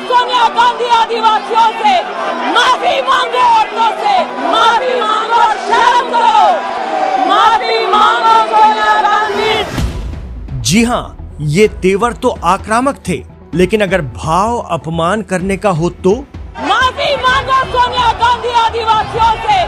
सोनिया गांधी आदिवासियों से, माफी मांगो औरतों से, माफी मांगो, शर्म करो, माफी मांगो सोनिया गांधी। जी हाँ, ये तेवर तो आक्रामक थे, लेकिन अगर भाव अपमान करने का हो तो माफी मांगो सोनिया गांधी आदिवासियों से,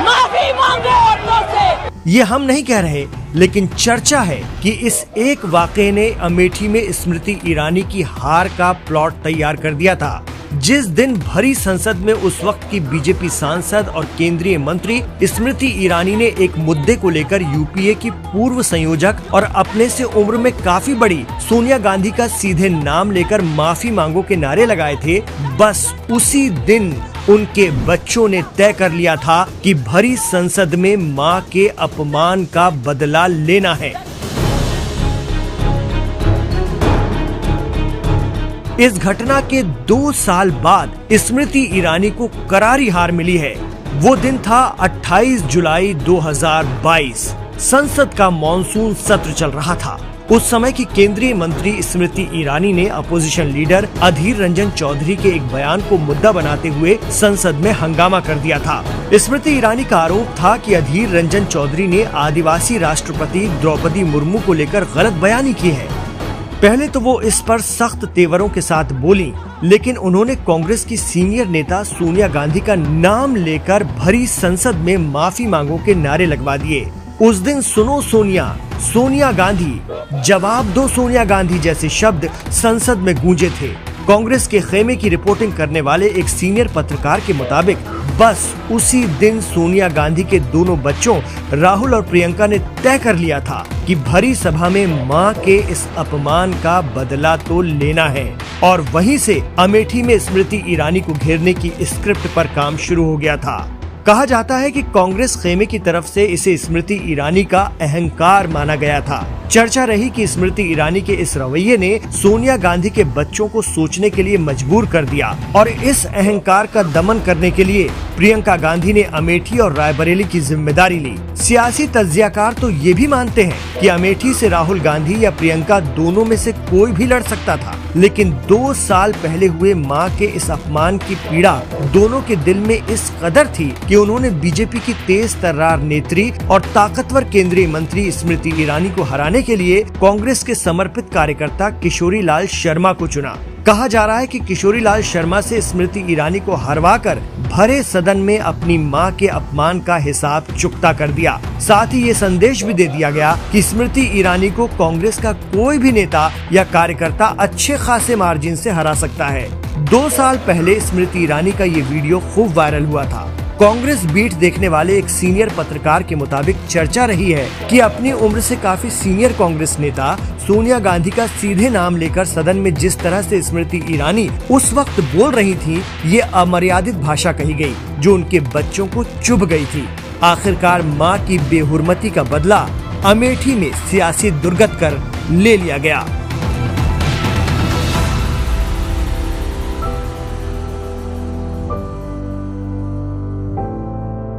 माफी मांगो औरतों से। ये हम नहीं कह रहे, लेकिन चर्चा है कि इस एक वाकये ने अमेठी में स्मृति ईरानी की हार का प्लॉट तैयार कर दिया था। जिस दिन भरी संसद में उस वक्त की बीजेपी सांसद और केंद्रीय मंत्री स्मृति ईरानी ने एक मुद्दे को लेकर यूपीए की पूर्व संयोजक और अपने से उम्र में काफी बड़ी सोनिया गांधी का सीधे नाम लेकर माफी मांगो के नारे लगाए थे, बस उसी दिन उनके बच्चों ने तय कर लिया था कि भरी संसद में मां के अपमान का बदला लेना है। इस घटना के 2 साल बाद स्मृति ईरानी को करारी हार मिली है। वो दिन था 28 जुलाई 2022। संसद का मॉनसून सत्र चल रहा था। उस समय की केंद्रीय मंत्री स्मृति ईरानी ने अपोजिशन लीडर अधीर रंजन चौधरी के एक बयान को मुद्दा बनाते हुए संसद में हंगामा कर दिया था। स्मृति ईरानी का आरोप था कि अधीर रंजन चौधरी ने आदिवासी राष्ट्रपति द्रौपदी मुर्मू को लेकर गलत बयानी की है। पहले तो वो इस पर सख्त तेवरों के साथ बोली, लेकिन उन्होंने कांग्रेस की सीनियर नेता सोनिया गांधी का नाम लेकर भरी संसद में माफी मांगो के नारे लगवा दिए। उस दिन सुनो सोनिया, सोनिया गांधी, जवाब दो सोनिया गांधी जैसे शब्द संसद में गूंजे थे। कांग्रेस के खेमे की रिपोर्टिंग करने वाले एक सीनियर पत्रकार के मुताबिक बस उसी दिन सोनिया गांधी के दोनों बच्चों राहुल और प्रियंका ने तय कर लिया था कि भरी सभा में मां के इस अपमान का बदला तो लेना है, और वहीं से अमेठी में स्मृति ईरानी को घेरने की स्क्रिप्ट पर काम शुरू हो गया था। कहा जाता है कि कांग्रेस खेमे की तरफ से इसे स्मृति ईरानी का अहंकार माना गया था। चर्चा रही कि स्मृति ईरानी के इस रवैये ने सोनिया गांधी के बच्चों को सोचने के लिए मजबूर कर दिया, और इस अहंकार का दमन करने के लिए प्रियंका गांधी ने अमेठी और रायबरेली की जिम्मेदारी ली। सियासी तज्जियाकार तो ये भी मानते हैं कि अमेठी से राहुल गांधी या प्रियंका दोनों में से कोई भी लड़ सकता था, लेकिन 2 साल पहले हुए मां के इस अपमान की पीड़ा दोनों के दिल में इस कदर थी कि उन्होंने बीजेपी की तेज तर्रार नेत्री और ताकतवर केंद्रीय मंत्री स्मृति ईरानी को हराने के लिए कांग्रेस के समर्पित कार्यकर्ता किशोरी लाल शर्मा को चुना। कहा जा रहा है कि किशोरी लाल शर्मा से स्मृति ईरानी को हरवाकर भरे सदन में अपनी मां के अपमान का हिसाब चुकता कर दिया। साथ ही ये संदेश भी दे दिया गया कि स्मृति ईरानी को कांग्रेस का कोई भी नेता या कार्यकर्ता अच्छे खासे मार्जिन से हरा सकता है। 2 साल पहले स्मृति ईरानी का ये वीडियो खूब वायरल हुआ था। कांग्रेस बीट देखने वाले एक सीनियर पत्रकार के मुताबिक चर्चा रही है कि अपनी उम्र से काफी सीनियर कांग्रेस नेता सोनिया गांधी का सीधे नाम लेकर सदन में जिस तरह से स्मृति ईरानी उस वक्त बोल रही थी, ये अमर्यादित भाषा कही गई जो उनके बच्चों को चुभ गई थी। आखिरकार मां की बेहुरमती का बदला अमेठी में सियासी दुर्गत कर ले लिया गया।